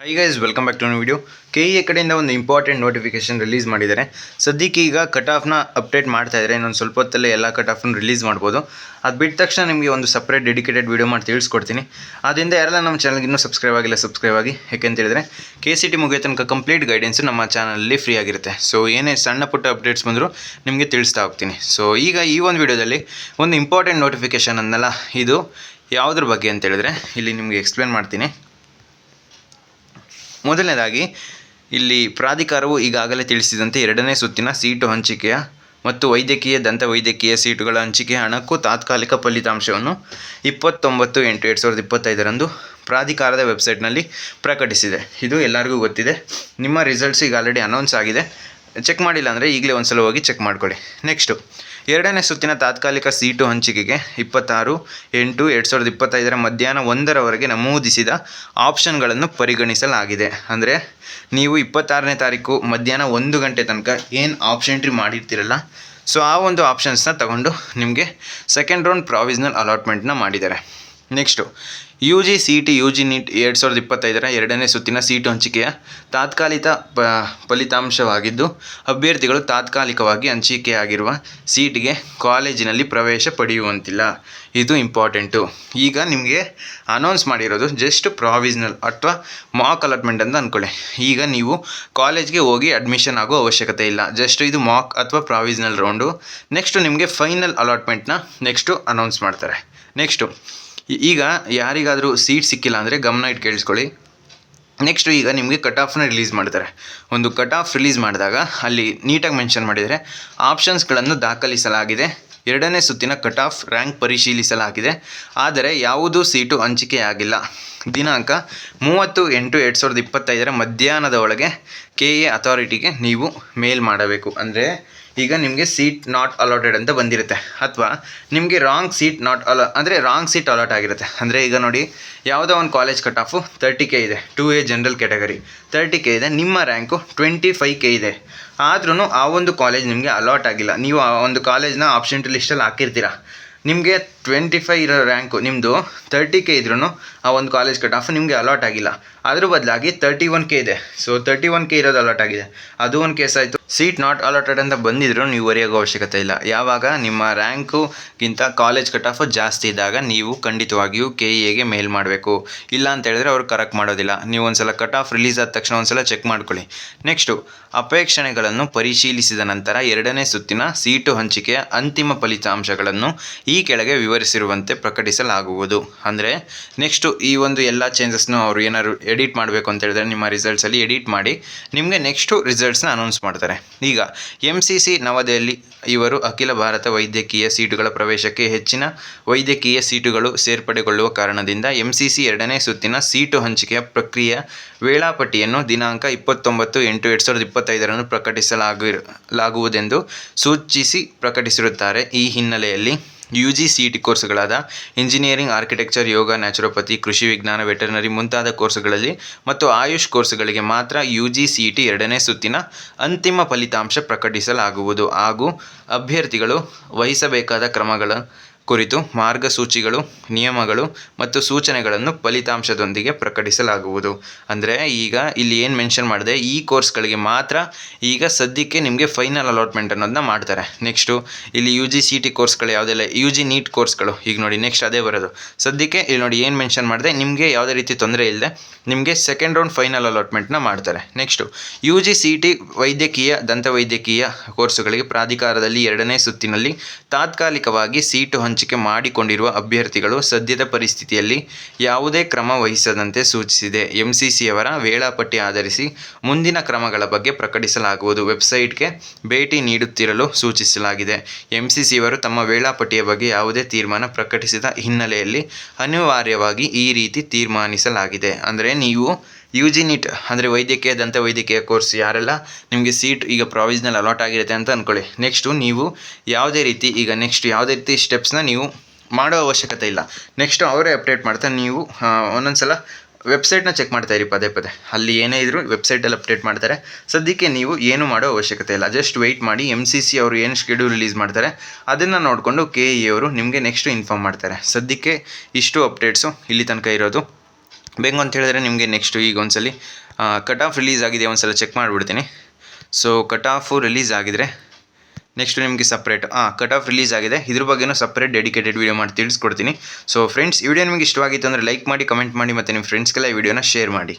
High guys, welcome back to new video. KEA ಕಡೆಯಿಂದ ಒಂದು important notification release ಮಾಡಿದ್ದಾರೆ. ಸದ್ಯಕ್ಕೆ ಈಗ ಕಟ್ ಆಫ್ನ ಅಪ್ಡೇಟ್ ಮಾಡ್ತಾ ಇದ್ದಾರೆ. ಇನ್ನೊಂದು ಸ್ವಲ್ಪ ಹೊತ್ತಲ್ಲೇ ಎಲ್ಲ ಕಟ್ ಆಫ್ನ ರಿಲೀಸ್ ಮಾಡ್ಬೋದು. ಅದು ಬಿಟ್ಟ ತಕ್ಷಣ ನಿಮಗೆ ಒಂದು ಸಪ್ರೇಟ್ ಡೆಡಿಕೇಟೆಡ್ ವೀಡಿಯೋ ಮಾಡಿ ತಿಳಿಸ್ಕೊಡ್ತೀನಿ. ಆದ್ದರಿಂದ ಯಾರೆಲ್ಲ ನಮ್ಮ ಚಾನಲ್ಗೆ ಇನ್ನೂ ಸಬ್ಸ್ಕ್ರೈಬ್ ಆಗಿ. ಯಾಕೆಂತ ಹೇಳಿದ್ರೆ KCT ಮುಗಿಯೋ ತನಕ ಕಂಪ್ಲೀಟ್ ಗೈಡೆನ್ಸು ನಮ್ಮ ಚಾನಲಲ್ಲಿ ಫ್ರೀ ಆಗಿರುತ್ತೆ. ಸೊ ಏನೇ ಸಣ್ಣ ಪುಟ್ಟ ಅಪ್ಡೇಟ್ಸ್ ಬಂದರೂ ನಿಮಗೆ ತಿಳಿಸ್ತಾ ಹೋಗ್ತೀನಿ. ಸೊ ಈಗ ಈ ಒಂದು ವಿಡಿಯೋದಲ್ಲಿ ಒಂದು ಇಂಪಾರ್ಟೆಂಟ್ ನೋಟಿಫಿಕೇಶನ್ ಅನ್ನಲ್ಲ, ಇದು ಯಾವುದ್ರ ಬಗ್ಗೆ ಅಂತ ಹೇಳಿದ್ರೆ ಇಲ್ಲಿ ನಿಮಗೆ ಎಕ್ಸ್ಪ್ಲೇನ್ ಮಾಡ್ತೀನಿ. ಮೊದಲನೇದಾಗಿ ಇಲ್ಲಿ ಪ್ರಾಧಿಕಾರವು ಈಗಾಗಲೇ ತಿಳಿಸಿದಂತೆ ಎರಡನೇ ಸುತ್ತಿನ ಸೀಟು ಹಂಚಿಕೆಯ ಮತ್ತು ವೈದ್ಯಕೀಯ ದಂತವೈದ್ಯಕೀಯ ಸೀಟುಗಳ ಹಂಚಿಕೆ ಹಣಕ್ಕೂ ತಾತ್ಕಾಲಿಕ ಫಲಿತಾಂಶವನ್ನು 29/8/2025 ಪ್ರಾಧಿಕಾರದ ವೆಬ್ಸೈಟ್ನಲ್ಲಿ ಪ್ರಕಟಿಸಿದೆ. ಇದು ಎಲ್ಲರಿಗೂ ಗೊತ್ತಿದೆ. ನಿಮ್ಮ ರಿಸಲ್ಟ್ಸ್ ಈಗ ಆಲ್ರೆಡಿ ಅನೌನ್ಸ್ ಆಗಿದೆ. ಚೆಕ್ ಮಾಡಿಲ್ಲ ಅಂದರೆ ಈಗಲೇ ಒಂದು ಸಲ ಹೋಗಿ ಚೆಕ್ ಮಾಡ್ಕೊಳ್ಳಿ. ನೆಕ್ಸ್ಟು ಎರಡನೇ ಸುತ್ತಿನ ತಾತ್ಕಾಲಿಕ ಸೀಟು ಹಂಚಿಕೆಗೆ 26/8/2025 ಮಧ್ಯಾಹ್ನ 1ರವರೆಗೆ ನಮೂದಿಸಿದ ಆಪ್ಷನ್ಗಳನ್ನು ಪರಿಗಣಿಸಲಾಗಿದೆ. ಅಂದರೆ ನೀವು 26ನೇ ತಾರೀಕು ಮಧ್ಯಾಹ್ನ 1 ಗಂಟೆ ತನಕ ಏನು ಆಪ್ಷನ್ ಎಂಟ್ರಿ ಮಾಡಿರ್ತೀರಲ್ಲ, ಸೊ ಆ ಒಂದು ಆಪ್ಷನ್ಸ್ನ ತಗೊಂಡು ನಿಮಗೆ ಸೆಕೆಂಡ್ ರೌಂಡ್ ಪ್ರಾವಿಸ್ನಲ್ ಅಲಾಟ್ಮೆಂಟ್ನ ಮಾಡಿದ್ದಾರೆ. ನೆಕ್ಸ್ಟು CET UG NEET 2025 ಎರಡನೇ ಸುತ್ತಿನ ಸೀಟು ಹಂಚಿಕೆಯ ತಾತ್ಕಾಲಿಕ ಫಲಿತಾಂಶವಾಗಿದ್ದು, ಅಭ್ಯರ್ಥಿಗಳು ತಾತ್ಕಾಲಿಕವಾಗಿ ಹಂಚಿಕೆಯಾಗಿರುವ ಸೀಟ್ಗೆ ಕಾಲೇಜಿನಲ್ಲಿ ಪ್ರವೇಶ ಪಡೆಯುವಂತಿಲ್ಲ. ಇದು ಇಂಪಾರ್ಟೆಂಟು. ಈಗ ನಿಮಗೆ ಅನೌನ್ಸ್ ಮಾಡಿರೋದು ಜಸ್ಟ್ ಪ್ರಾವಿಸ್ನಲ್ ಅಥವಾ ಮಾಕ್ ಅಲಾಟ್ಮೆಂಟ್ ಅಂತ ಅಂದ್ಕೊಳ್ಳಿ. ಈಗ ನೀವು ಕಾಲೇಜ್ಗೆ ಹೋಗಿ ಅಡ್ಮಿಷನ್ ಆಗೋ ಅವಶ್ಯಕತೆ ಇಲ್ಲ. ಜಸ್ಟ್ ಇದು ಮಾಕ್ ಅಥವಾ ಪ್ರಾವಿಸ್ನಲ್ ರೌಂಡು. ನೆಕ್ಸ್ಟು ನಿಮಗೆ ಫೈನಲ್ ಅಲಾಟ್ಮೆಂಟ್ನ ನೆಕ್ಸ್ಟು ಅನೌನ್ಸ್ ಮಾಡ್ತಾರೆ. ನೆಕ್ಸ್ಟು ಈಗ ಯಾರಿಗಾದರೂ ಸೀಟ್ ಸಿಕ್ಕಿಲ್ಲ ಅಂದರೆ ಗಮನ ಇಟ್ಟು ಕೇಳಿಸ್ಕೊಳ್ಳಿ. ನೆಕ್ಸ್ಟು ಈಗ ನಿಮಗೆ ಕಟ್ ಆಫ್ನ ರಿಲೀಸ್ ಮಾಡ್ತಾರೆ. ಒಂದು ಕಟ್ ಆಫ್ ರಿಲೀಸ್ ಮಾಡಿದಾಗ ಅಲ್ಲಿ ನೀಟಾಗಿ ಮೆನ್ಷನ್ ಮಾಡಿದರೆ ಆಪ್ಷನ್ಸ್ಗಳನ್ನು ದಾಖಲಿಸಲಾಗಿದೆ, ಎರಡನೇ ಸುತ್ತಿನ ಕಟ್ ಆಫ್ ರ್ಯಾಂಕ್ ಪರಿಶೀಲಿಸಲಾಗಿದೆ, ಆದರೆ ಯಾವುದೂ ಸೀಟು ಹಂಚಿಕೆಯಾಗಿಲ್ಲ. ದಿನಾಂಕ 30/8/2025 ಮಧ್ಯಾಹ್ನದ ಒಳಗೆ KEA ಅಥಾರಿಟಿಗೆ ನೀವು ಮೇಲ್ ಮಾಡಬೇಕು. ಅಂದರೆ ಈಗ ನಿಮಗೆ ಸೀಟ್ ನಾಟ್ ಅಲಾಟೆಡ್ ಅಂತ ಬಂದಿರುತ್ತೆ, ಅಥವಾ ನಿಮಗೆ ರಾಂಗ್ ಸೀಟ್ ಅಲಾಟ್ ಆಗಿರುತ್ತೆ. ಅಂದರೆ ಈಗ ನೋಡಿ, ಯಾವುದೋ ಒಂದು ಕಾಲೇಜ್ ಕಟ್ ಆಫು 30K ಇದೆ, 2A ಜನರಲ್ ಕ್ಯಾಟಗರಿ 30K ಇದೆ, ನಿಮ್ಮ ರ್ಯಾಂಕು 25K ಇದೆ, ಆದ್ರೂ ಆ ಒಂದು ಕಾಲೇಜ್ ನಿಮಗೆ ಅಲಾಟ್ ಆಗಿಲ್ಲ. ನೀವು ಆ ಒಂದು ಕಾಲೇಜ್ನ ಆಪ್ಷನ್ ಲಿಸ್ಟಲ್ಲಿ ಹಾಕಿರ್ತೀರ, ನಿಮಗೆ 25 ಇರೋ ರ್ಯಾಂಕು ನಿಮ್ಮದು 30K ಇದ್ರೂ ಆ ಒಂದು ಕಾಲೇಜ್ ಕಟ್ ಆಫ್ ನಿಮಗೆ ಅಲಾಟ್ ಆಗಿಲ್ಲ. ಅದ್ರ ಬದಲಾಗಿ 31K ಇದೆ. ಸೊ 31K ಇರೋದು ಅಲಾಟ್ ಆಗಿದೆ, ಅದು ಒಂದು ಕೇಸ್ ಆಯಿತು. ಸೀಟ್ ನಾಟ್ ಅಲಾಟೆಡ್ ಅಂತ ಬಂದಿದ್ರು ನೀವು ವರಿಯಾಗೋ ಅವಶ್ಯಕತೆ ಇಲ್ಲ. ಯಾವಾಗ ನಿಮ್ಮ ರ್ಯಾಂಕುಗಿಂತ ಕಾಲೇಜ್ ಕಟ್ ಆಫ್ ಜಾಸ್ತಿ ಇದ್ದಾಗ ನೀವು ಖಂಡಿತವಾಗಿಯೂ KEAಗೆ ಮೇಲ್ ಮಾಡಬೇಕು. ಇಲ್ಲ ಅಂತ ಹೇಳಿದ್ರೆ ಅವ್ರು ಕರೆಕ್ಟ್ ಮಾಡೋದಿಲ್ಲ. ನೀವು ಒಂದು ಸಲ ಕಟ್ ಆಫ್ ರಿಲೀಸ್ ಆದ ತಕ್ಷಣ ಒಂದು ಸಲ ಚೆಕ್ ಮಾಡ್ಕೊಳ್ಳಿ. ನೆಕ್ಸ್ಟು ಅಪೇಕ್ಷಣೆಗಳನ್ನು ಪರಿಶೀಲಿಸಿದ ನಂತರ ಎರಡನೇ ಸುತ್ತಿನ ಸೀಟು ಹಂಚಿಕೆಯ ಅಂತಿಮ ಫಲಿತಾಂಶಗಳನ್ನು ಈ ಕೆಳಗೆ ವಿವರಿಸಿರುವಂತೆ ಪ್ರಕಟಿಸಲಾಗುವುದು. ಅಂದರೆ ನೆಕ್ಸ್ಟು ಈ ಒಂದು ಎಲ್ಲ ಚೇಂಜಸ್ನು ಅವರು ಏನಾದ್ರು ಎಡಿಟ್ ಮಾಡಬೇಕು ಅಂತ ಹೇಳಿದ್ರೆ ನಿಮ್ಮ ರಿಸಲ್ಟ್ಸಲ್ಲಿ ಎಡಿಟ್ ಮಾಡಿ ನಿಮಗೆ ನೆಕ್ಸ್ಟು ರಿಸಲ್ಟ್ಸ್ನ ಅನೌನ್ಸ್ ಮಾಡ್ತಾರೆ. ಈಗ MCC ನವದೆಹಲಿ ಇವರು ಅಖಿಲ ಭಾರತ ವೈದ್ಯಕೀಯ ಸೀಟುಗಳ ಪ್ರವೇಶಕ್ಕೆ ಹೆಚ್ಚಿನ ವೈದ್ಯಕೀಯ ಸೀಟುಗಳು ಸೇರ್ಪಡೆಗೊಳ್ಳುವ ಕಾರಣದಿಂದ MCC ಎರಡನೇ ಸುತ್ತಿನ ಸೀಟು ಹಂಚಿಕೆಯ ಪ್ರಕ್ರಿಯೆಯ ವೇಳಾಪಟ್ಟಿಯನ್ನು ದಿನಾಂಕ 29/8/2025 ಪ್ರಕಟಿಸಲಾಗುವುದೆಂದು ಸೂಚಿಸಿ ಪ್ರಕಟಿಸಿರುತ್ತಾರೆ. ಈ ಹಿನ್ನೆಲೆಯಲ್ಲಿ UG CET ಕೋರ್ಸ್ಗಳಾದ ಇಂಜಿನಿಯರಿಂಗ್, ಆರ್ಕಿಟೆಕ್ಚರ್, ಯೋಗ, ನ್ಯಾಚುರೋಪತಿ, ಕೃಷಿ ವಿಜ್ಞಾನ, ವೆಟರ್ನರಿ ಮುಂತಾದ ಕೋರ್ಸ್ಗಳಲ್ಲಿ ಮತ್ತು ಆಯುಷ್ ಕೋರ್ಸ್ಗಳಿಗೆ ಮಾತ್ರ UG CET ಎರಡನೇ ಸುತ್ತಿನ ಅಂತಿಮ ಫಲಿತಾಂಶ ಪ್ರಕಟಿಸಲಾಗುವುದು ಹಾಗೂ ಅಭ್ಯರ್ಥಿಗಳು ವಹಿಸಬೇಕಾದ ಕ್ರಮಗಳ ಕುರಿತು ಮಾರ್ಗಸೂಚಿಗಳು, ನಿಯಮಗಳು ಮತ್ತು ಸೂಚನೆಗಳನ್ನು ಫಲಿತಾಂಶದೊಂದಿಗೆ ಪ್ರಕಟಿಸಲಾಗುವುದು. ಅಂದರೆ ಈಗ ಇಲ್ಲಿ ಏನು ಮೆನ್ಷನ್ ಮಾಡಿದೆ, ಈ ಕೋರ್ಸ್ಗಳಿಗೆ ಮಾತ್ರ ಈಗ ಸದ್ಯಕ್ಕೆ ನಿಮಗೆ ಫೈನಲ್ ಅಲಾಟ್ಮೆಂಟ್ ಅನ್ನೋದನ್ನ ಮಾಡ್ತಾರೆ. ನೆಕ್ಸ್ಟು ಇಲ್ಲಿ UG CET ಕೋರ್ಸ್ಗಳು ಯಾವುದೆಲ್ಲ, UG NEET ಕೋರ್ಸ್ಗಳು ಈಗ ನೋಡಿ ನೆಕ್ಸ್ಟ್ ಅದೇ ಬರೋದು. ಸದ್ಯಕ್ಕೆ ಇಲ್ಲಿ ನೋಡಿ ಏನು ಮೆನ್ಷನ್ ಮಾಡಿದೆ, ನಿಮಗೆ ಯಾವುದೇ ರೀತಿ ತೊಂದರೆ ಇಲ್ಲದೆ ನಿಮಗೆ ಸೆಕೆಂಡ್ ರೌಂಡ್ ಫೈನಲ್ ಅಲಾಟ್ಮೆಂಟ್ನ ಮಾಡ್ತಾರೆ. ನೆಕ್ಸ್ಟು UG CET ವೈದ್ಯಕೀಯ ದಂತವೈದ್ಯಕೀಯ ಕೋರ್ಸುಗಳಿಗೆ ಪ್ರಾಧಿಕಾರದಲ್ಲಿ ಎರಡನೇ ಸುತ್ತಿನಲ್ಲಿ ತಾತ್ಕಾಲಿಕವಾಗಿ ಸೀಟು ಹಂಚಿಕೆ ಮಾಡಿಕೊಂಡಿರುವ ಅಭ್ಯರ್ಥಿಗಳು ಸದ್ಯದ ಪರಿಸ್ಥಿತಿಯಲ್ಲಿ ಯಾವುದೇ ಕ್ರಮ ವಹಿಸದಂತೆ ಸೂಚಿಸಿದೆ. MCCಯವರ ವೇಳಾಪಟ್ಟಿ ಆಧರಿಸಿ ಮುಂದಿನ ಕ್ರಮಗಳ ಬಗ್ಗೆ ಪ್ರಕಟಿಸಲಾಗುವುದು. ವೆಬ್ಸೈಟ್ಗೆ ಭೇಟಿ ನೀಡುತ್ತಿರಲು ಸೂಚಿಸಲಾಗಿದೆ. MCCಯವರು ತಮ್ಮ ವೇಳಾಪಟ್ಟಿಯ ಬಗ್ಗೆ ಯಾವುದೇ ತೀರ್ಮಾನ ಪ್ರಕಟಿಸಿದ ಹಿನ್ನೆಲೆಯಲ್ಲಿ ಅನಿವಾರ್ಯವಾಗಿ ಈ ರೀತಿ ತೀರ್ಮಾನಿಸಲಾಗಿದೆ. ಅಂದರೆ ನೀವು UG NEET ಅಂದರೆ ವೈದ್ಯಕೀಯ ದಂತವೈದ್ಯಕೀಯ ಕೋರ್ಸ್ ಯಾರೆಲ್ಲ ನಿಮಗೆ ಸೀಟ್ ಈಗ ಪ್ರಾವಿಸ್ನಲ್ ಅಲಾಟ್ ಆಗಿರುತ್ತೆ ಅಂತ ಅಂದ್ಕೊಳ್ಳಿ. ನೆಕ್ಸ್ಟು ನೀವು ಯಾವುದೇ ರೀತಿ ಸ್ಟೆಪ್ಸ್ನ ನೀವು ಮಾಡೋ ಅವಶ್ಯಕತೆ ಇಲ್ಲ. ನೆಕ್ಸ್ಟು ಅವರೇ ಅಪ್ಡೇಟ್ ಮಾಡ್ತಾರೆ. ನೀವು ಒಂದೊಂದು ಸಲ ವೆಬ್ಸೈಟ್ನ ಚೆಕ್ ಮಾಡ್ತಾಯಿರಿ ಪದೇ. ಅಲ್ಲಿ ಏನೇ ಇದ್ದರೂ ವೆಬ್ಸೈಟಲ್ಲಿ ಅಪ್ಡೇಟ್ ಮಾಡ್ತಾರೆ. ಸದ್ಯಕ್ಕೆ ನೀವು ಏನು ಮಾಡೋ ಅವಶ್ಯಕತೆ ಇಲ್ಲ. ಜಸ್ಟ್ ವೆಯ್ಟ್ ಮಾಡಿ. MCC ಅವರು ಏನು ಶೆಡ್ಯೂಲ್ ರಿಲೀಸ್ ಮಾಡ್ತಾರೆ ಅದನ್ನು ನೋಡಿಕೊಂಡು KEA ಅವರು ನಿಮಗೆ ನೆಕ್ಸ್ಟು ಇನ್ಫಾರ್ಮ್ ಮಾಡ್ತಾರೆ. ಸದ್ಯಕ್ಕೆ ಇಷ್ಟು ಅಪ್ಡೇಟ್ಸು ಇಲ್ಲಿ ತನಕ ಇರೋದು. ಬೇಕು ಅಂತ ಹೇಳಿದ್ರೆ ನಿಮಗೆ ನೆಕ್ಸ್ಟು ಈಗ ಒಂದ್ಸಲಿ ಕಟ್ ಆಫ್ ರಿಲೀಸ್ ಆಗಿದೆ ಒಂದ್ಸಲ ಚೆಕ್ ಮಾಡಿಬಿಡ್ತೀನಿ. ಸೊ ಕಟ್ ಆಫು ರಿಲೀಸ್ ಆಗಿದ್ರೆ ನೆಕ್ಸ್ಟು ನಿಮಗೆ ಸಪ್ರೇಟ್ ಕಟ್ ಆಫ್ ರಿಲೀಸ್ ಆಗಿದೆ, ಇದ್ರ ಬಗ್ಗೆನೂ ಸಪ್ರೇಟ್ ಡೆಡಿಕೇಟೆಡ್ ವೀಡಿಯೋ ಮಾಡಿ ತಿಳಿಸ್ಕೊಡ್ತೀನಿ. ಸೊ ಫ್ರೆಂಡ್ಸ್, ಈ ವಿಡಿಯೋ ನಿಮಗೆ ಇಷ್ಟವಾಗಿತ್ತು ಅಂದರೆ ಲೈಕ್ ಮಾಡಿ, ಕಮೆಂಟ್ ಮಾಡಿ ಮತ್ತು ನಿಮ್ಮ ಫ್ರೆಂಡ್ಸ್ಗೆಲ್ಲ ಈ ವಿಡಿಯೋನ ಶೇರ್ ಮಾಡಿ.